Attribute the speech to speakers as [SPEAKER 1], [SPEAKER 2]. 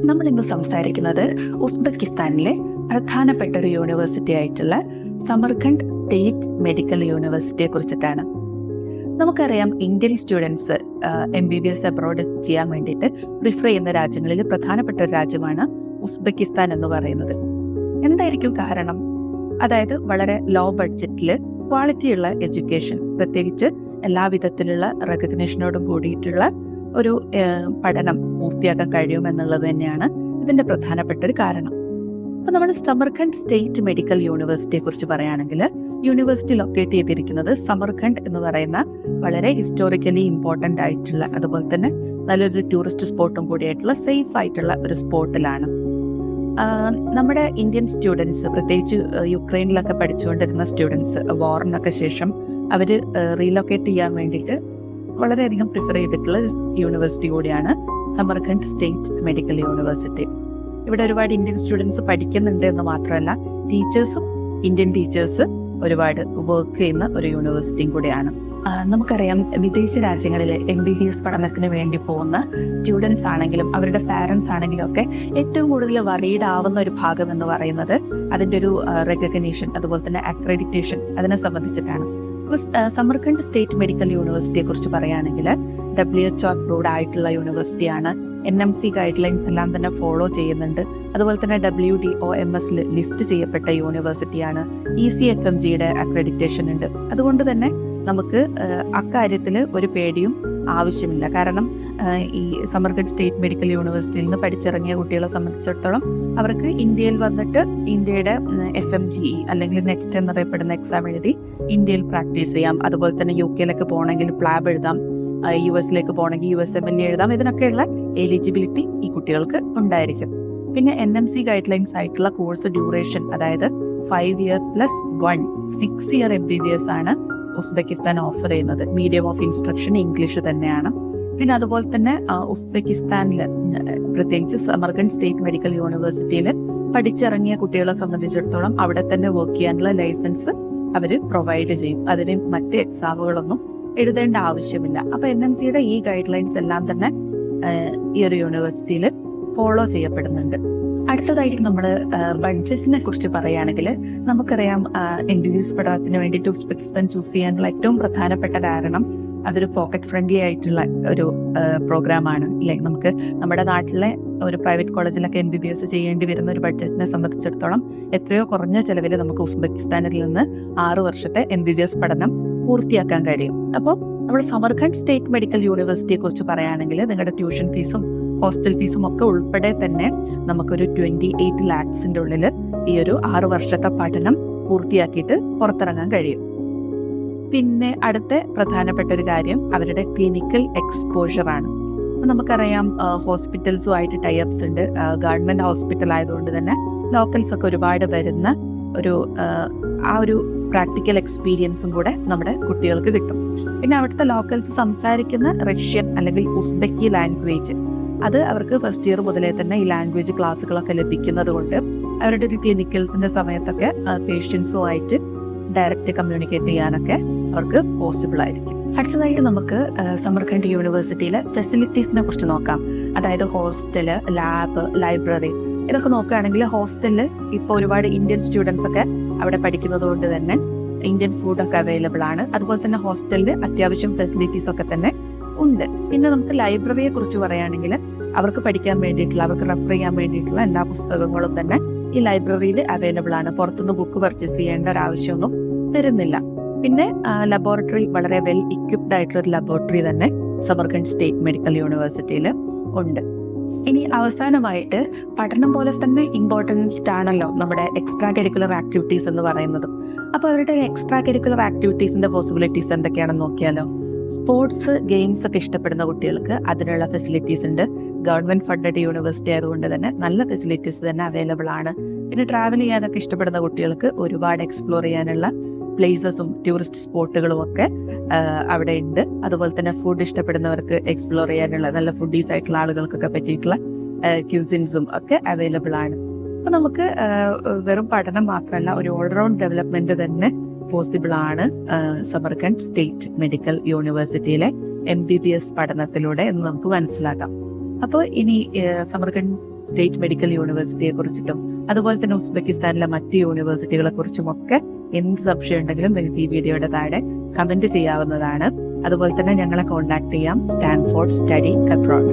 [SPEAKER 1] നമ്മൾ ഇന്ന് സംസാരിക്കുന്നത് ഉസ്ബെക്കിസ്ഥാനിലെ പ്രധാനപ്പെട്ട ഒരു യൂണിവേഴ്സിറ്റി ആയിട്ടുള്ള സമർഖണ്ഡ് സ്റ്റേറ്റ് മെഡിക്കൽ യൂണിവേഴ്സിറ്റിയെ കുറിച്ചിട്ടാണ്. നമുക്കറിയാം, ഇന്ത്യൻ സ്റ്റുഡൻസ് MBBS അബ്രോഡ് ചെയ്യാൻ വേണ്ടിയിട്ട് പ്രിഫർ ചെയ്യുന്ന രാജ്യങ്ങളിൽ പ്രധാനപ്പെട്ട ഒരു രാജ്യമാണ് ഉസ്ബെക്കിസ്ഥാൻ എന്ന് പറയുന്നത്. എന്തായിരിക്കും കാരണം? അതായത് വളരെ ലോ ബഡ്ജറ്റിൽ ക്വാളിറ്റിയുള്ള എഡ്യൂക്കേഷൻ, പ്രത്യേകിച്ച് എല്ലാവിധത്തിലുള്ള റെക്കഗ്നേഷനോടും കൂടിയിട്ടുള്ള ഒരു പഠനം പൂർത്തിയാക്കാൻ കഴിയുമെന്നുള്ളത് തന്നെയാണ് ഇതിൻ്റെ പ്രധാനപ്പെട്ട ഒരു കാരണം. അപ്പോൾ നമ്മൾ സമർഖണ്ഡ് സ്റ്റേറ്റ് മെഡിക്കൽ യൂണിവേഴ്സിറ്റിയെ കുറിച്ച് പറയുകയാണെങ്കിൽ, യൂണിവേഴ്സിറ്റി ലൊക്കേറ്റ് ചെയ്തിരിക്കുന്നത് സമർഖണ്ഡ് എന്ന് പറയുന്ന വളരെ ഹിസ്റ്റോറിക്കലി ഇമ്പോർട്ടൻ്റ് ആയിട്ടുള്ള, അതുപോലെ തന്നെ നല്ലൊരു ടൂറിസ്റ്റ് സ്പോട്ടും കൂടിയായിട്ടുള്ള സേഫ് ആയിട്ടുള്ള ഒരു സ്പോട്ടിലാണ്. നമ്മുടെ ഇന്ത്യൻ സ്റ്റുഡൻസ്, പ്രത്യേകിച്ച് യുക്രൈനിലൊക്കെ പഠിച്ചുകൊണ്ടിരുന്ന സ്റ്റുഡൻസ്, വാറിനൊക്കെ ശേഷം അവർ റീലൊക്കേറ്റ് ചെയ്യാൻ വേണ്ടിയിട്ട് വളരെയധികം പ്രിഫർ ചെയ്തിട്ടുള്ള യൂണിവേഴ്സിറ്റി കൂടിയാണ് സമർഖണ്ഡ് സ്റ്റേറ്റ് മെഡിക്കൽ യൂണിവേഴ്സിറ്റി. ഇവിടെ ഒരുപാട് ഇന്ത്യൻ സ്റ്റുഡൻസ് പഠിക്കുന്നുണ്ട് എന്ന് മാത്രമല്ല, ടീച്ചേഴ്സും ഇന്ത്യൻ ടീച്ചേഴ്സ് ഒരുപാട് വർക്ക് ചെയ്യുന്ന ഒരു യൂണിവേഴ്സിറ്റിയും കൂടിയാണ്. നമുക്കറിയാം, വിദേശ രാജ്യങ്ങളിൽ MBBS പഠനത്തിന് വേണ്ടി പോകുന്ന സ്റ്റുഡൻസ് ആണെങ്കിലും അവരുടെ പാരൻസ് ആണെങ്കിലും ഒക്കെ ഏറ്റവും കൂടുതൽ വറീഡ് ആവുന്ന ഒരു ഭാഗം എന്ന് പറയുന്നത് അതിൻ്റെ ഒരു റെക്കഗ്നേഷൻ, അതുപോലെ തന്നെ അക്രഡിറ്റേഷൻ, അതിനെ സംബന്ധിച്ചിട്ടാണ്. അപ്പോൾ സമർഖണ്ഡ് സ്റ്റേറ്റ് മെഡിക്കൽ യൂണിവേഴ്സിറ്റിയെ കുറിച്ച് പറയുകയാണെങ്കിൽ WHO അപ്രൂവ്ഡ് ആയിട്ടുള്ള യൂണിവേഴ്സിറ്റിയാണ്. NMC ഗൈഡ് ലൈൻസ് എല്ലാം തന്നെ ഫോളോ ചെയ്യുന്നുണ്ട്. അതുപോലെ തന്നെ WDOMS ലിസ്റ്റ് ചെയ്യപ്പെട്ട യൂണിവേഴ്സിറ്റിയാണ്. ECFMGയുടെ അക്രഡിറ്റേഷൻ ഉണ്ട്. അതുകൊണ്ട് തന്നെ നമുക്ക് അക്കാര്യത്തിൽ ഒരു പേടിയും ആവശ്യമില്ല. കാരണം ഈ സമർഖണ്ഡ് സ്റ്റേറ്റ് മെഡിക്കൽ യൂണിവേഴ്സിറ്റിയിൽ നിന്ന് പഠിച്ചിറങ്ങിയ കുട്ടികളെ സംബന്ധിച്ചിടത്തോളം അവർക്ക് ഇന്ത്യയിൽ വന്നിട്ട് ഇന്ത്യയുടെ FMGE അല്ലെങ്കിൽ നെക്സ്റ്റ് എന്നറിയപ്പെടുന്ന എക്സാം എഴുതി ഇന്ത്യയിൽ പ്രാക്ടീസ് ചെയ്യാം. അതുപോലെ തന്നെ UK പോകണമെങ്കിൽ പ്ലാബ് എഴുതാം, US പോകണമെങ്കിൽ USMLE എഴുതാം. ഇതിനൊക്കെയുള്ള എലിജിബിലിറ്റി ഈ കുട്ടികൾക്ക് ഉണ്ടായിരിക്കും. പിന്നെ NMC ഗൈഡ് ലൈൻസ് ആയിട്ടുള്ള കോഴ്സ് ഡ്യൂറേഷൻ, അതായത് 5 year + 1 6 year MBBS ആണ് ഉസ്ബെക്കിസ്ഥാൻ ഓഫർ ചെയ്യുന്നത്. മീഡിയം ഓഫ് ഇൻസ്ട്രക്ഷൻ ഇംഗ്ലീഷ് തന്നെയാണ്. പിന്നെ അതുപോലെ തന്നെ ഉസ്ബെക്കിസ്ഥാനിൽ, പ്രത്യേകിച്ച് സമർഖണ്ഡ് സ്റ്റേറ്റ് മെഡിക്കൽ യൂണിവേഴ്സിറ്റിയിൽ പഠിച്ചിറങ്ങിയ കുട്ടികളെ സംബന്ധിച്ചിടത്തോളം അവിടെ തന്നെ വർക്ക് ചെയ്യാനുള്ള ലൈസൻസ് അവർ പ്രൊവൈഡ് ചെയ്യും. അതിന് മറ്റ് എക്സാമുകളൊന്നും എഴുതേണ്ട ആവശ്യമില്ല. അപ്പോൾ NMCയുടെ ഈ ഗൈഡ് ലൈൻസ് എല്ലാം തന്നെ ഈ ഒരു യൂണിവേഴ്സിറ്റിയിൽ ഫോളോ ചെയ്യപ്പെടുന്നുണ്ട്. അടുത്തതായിട്ട് നമ്മൾ ബഡ്ജറ്റിനെ കുറിച്ച് പറയുകയാണെങ്കിൽ, നമുക്കറിയാം, MBBS പഠനത്തിന് വേണ്ടിയിട്ട് ഉസ്ബെക്കിസ്ഥാൻ ചൂസ് ചെയ്യാനുള്ള ഏറ്റവും പ്രധാനപ്പെട്ട കാരണം അതൊരു പോക്കറ്റ് ഫ്രണ്ട്ലി ആയിട്ടുള്ള ഒരു പ്രോഗ്രാമാണ്, ഇല്ലേ? നമുക്ക് നമ്മുടെ നാട്ടിലെ ഒരു പ്രൈവറ്റ് കോളേജിലൊക്കെ MBBS ചെയ്യേണ്ടി വരുന്ന ഒരു ബഡ്ജറ്റിനെ സംബന്ധിച്ചിടത്തോളം എത്രയോ കുറഞ്ഞ ചെലവിൽ നമുക്ക് ഉസ്ബെക്കിസ്ഥാനിൽ നിന്ന് 6 വർഷത്തെ MBBS പഠനം പൂർത്തിയാക്കാൻ കഴിയും. അപ്പോൾ നമ്മൾ സമർഖണ്ഡ് സ്റ്റേറ്റ് മെഡിക്കൽ യൂണിവേഴ്സിറ്റിയെ കുറിച്ച് പറയുകയാണെങ്കിൽ, നിങ്ങളുടെ ട്യൂഷൻ ഫീസും ഹോസ്റ്റൽ ഫീസും ഒക്കെ ഉൾപ്പെടെ തന്നെ നമുക്കൊരു 28 lakhs ഉള്ളിൽ ഈ ഒരു 6 വർഷത്തെ പഠനം പൂർത്തിയാക്കിയിട്ട് പുറത്തിറങ്ങാൻ കഴിയും. പിന്നെ അടുത്ത പ്രധാനപ്പെട്ട ഒരു കാര്യം അവരുടെ ക്ലിനിക്കൽ എക്സ്പോഷർ ആണ്. അപ്പം നമുക്കറിയാം, ഹോസ്പിറ്റൽസുമായിട്ട് ടൈഅപ്സ് ഉണ്ട്. ഗവൺമെൻറ് ഹോസ്പിറ്റൽ ആയതുകൊണ്ട് തന്നെ ലോക്കൽസ് ഒക്കെ ഒരുപാട് വരുന്ന ഒരു പ്രാക്ടിക്കൽ എക്സ്പീരിയൻസും കൂടെ നമ്മുടെ കുട്ടികൾക്ക് കിട്ടും. പിന്നെ അവിടുത്തെ ലോക്കൽസ് സംസാരിക്കുന്ന റഷ്യൻ അല്ലെങ്കിൽ ഉസ്ബെക്കി ലാംഗ്വേജ്, അത് അവർക്ക് ഫസ്റ്റ് ഇയർ മുതലേ തന്നെ ഈ ലാംഗ്വേജ് ക്ലാസ്സുകളൊക്കെ ലഭിക്കുന്നത് കൊണ്ട് അവരുടെ ഒരു ക്ലിനിക്കൽസിൻ്റെ സമയത്തൊക്കെ പേഷ്യൻസുമായിട്ട് ഡയറക്റ്റ് കമ്മ്യൂണിക്കേറ്റ് ചെയ്യാനൊക്കെ അവർക്ക് പോസിബിൾ ആയിരിക്കും. അടുത്തതായിട്ട് നമുക്ക് സമർഖണ്ഡ് യൂണിവേഴ്സിറ്റിയിലെ ഫെസിലിറ്റീസിനെ കുറിച്ച് നോക്കാം. അതായത് ഹോസ്റ്റല്, ലാബ്, ലൈബ്രറി, ഇതൊക്കെ നോക്കുകയാണെങ്കിൽ ഹോസ്റ്റലിൽ ഇപ്പോൾ ഒരുപാട് ഇന്ത്യൻ സ്റ്റുഡൻസ് ഒക്കെ അവിടെ പഠിക്കുന്നത് കൊണ്ട് തന്നെ ഇന്ത്യൻ ഫുഡൊക്കെ അവൈലബിൾ ആണ്. അതുപോലെ തന്നെ ഹോസ്റ്റലിൽ അത്യാവശ്യം ഫെസിലിറ്റീസ് ഒക്കെ തന്നെ ഉണ്ട്. പിന്നെ നമുക്ക് ലൈബ്രറിയെ കുറിച്ച് പറയുകയാണെങ്കിൽ അവർക്ക് പഠിക്കാൻ വേണ്ടിയിട്ടുള്ള, അവർക്ക് റെഫർ ചെയ്യാൻ വേണ്ടിയിട്ടുള്ള എല്ലാ പുസ്തകങ്ങളും തന്നെ ഈ ലൈബ്രറിയിൽ അവൈലബിൾ ആണ്. പുറത്തുനിന്ന് ബുക്ക് പർച്ചേസ് ചെയ്യേണ്ട ഒരു ആവശ്യമൊന്നും വരുന്നില്ല. പിന്നെ ലബോറട്ടറി, വളരെ വെൽ ഇക്വിപ്ഡ് ആയിട്ടുള്ള ഒരു ലബോറട്ടറി തന്നെ സമർഖണ്ഡ് സ്റ്റേറ്റ് മെഡിക്കൽ യൂണിവേഴ്സിറ്റിയിൽ ഉണ്ട്. ഇനി അവസാനമായിട്ട്, പഠനം പോലെ തന്നെ ഇമ്പോർട്ടൻ്റ് ആണല്ലോ നമ്മുടെ എക്സ്ട്രാ കരിക്കുലർ ആക്ടിവിറ്റീസ് എന്ന് പറയുന്നത്. അപ്പോൾ അവരുടെ എക്സ്ട്രാ കരിക്കുലർ ആക്ടിവിറ്റീസിൻ്റെ പോസിബിലിറ്റീസ് എന്തൊക്കെയാണെന്ന് നോക്കിയാലോ. സ്പോർട്സ്, ഗെയിംസ് ഒക്കെ ഇഷ്ടപ്പെടുന്ന കുട്ടികൾക്ക് അതിനുള്ള ഫെസിലിറ്റീസ് ഉണ്ട്. ഗവൺമെൻറ് ഫണ്ടഡ് യൂണിവേഴ്സിറ്റി ആയതുകൊണ്ട് തന്നെ നല്ല ഫെസിലിറ്റീസ് തന്നെ അവൈലബിൾ ആണ്. പിന്നെ ട്രാവൽ ചെയ്യാനൊക്കെ ഇഷ്ടപ്പെടുന്ന കുട്ടികൾക്ക് ഒരുപാട് എക്സ്പ്ലോർ ചെയ്യാനുള്ള പ്ലേസസും ടൂറിസ്റ്റ് സ്പോട്ടുകളും ഒക്കെ അവിടെ ഉണ്ട്. അതുപോലെ തന്നെ ഫുഡ് ഇഷ്ടപ്പെടുന്നവർക്ക് എക്സ്പ്ലോർ ചെയ്യാനുള്ള, നല്ല ഫുഡീസ് ആയിട്ടുള്ള ആളുകൾക്കൊക്കെ പറ്റിയിട്ടുള്ള ക്യൂസിൻസും ഒക്കെ അവൈലബിൾ ആണ്. അപ്പോൾ നമുക്ക് വെറും പഠനം മാത്രമല്ല, ഒരു ഓൾറൗണ്ട് ഡെവലപ്മെന്റ് തന്നെ പോസിബിൾ ആണ് സമർഖണ്ഡ് സ്റ്റേറ്റ് മെഡിക്കൽ യൂണിവേഴ്സിറ്റിയിലെ MBBS പഠനത്തിലൂടെ എന്ന് നമുക്ക് മനസ്സിലാക്കാം. അപ്പോൾ ഇനി സമർഖണ്ഡ് സ്റ്റേറ്റ് മെഡിക്കൽ യൂണിവേഴ്സിറ്റിയെ കുറിച്ചിട്ടും അതുപോലെ തന്നെ ഉസ്ബെക്കിസ്ഥാനിലെ മറ്റ് യൂണിവേഴ്സിറ്റികളെ കുറിച്ചുമൊക്കെ എന്ത് സംശയം ഉണ്ടെങ്കിലും നിങ്ങൾക്ക് ഈ വീഡിയോയുടെ താഴെ കമന്റ് ചെയ്യാവുന്നതാണ്. അതുപോലെ തന്നെ ഞങ്ങളെ കോൺടാക്ട് ചെയ്യാം സ്റ്റാൻഫോർഡ് സ്റ്റഡി അബ്രോഡ്.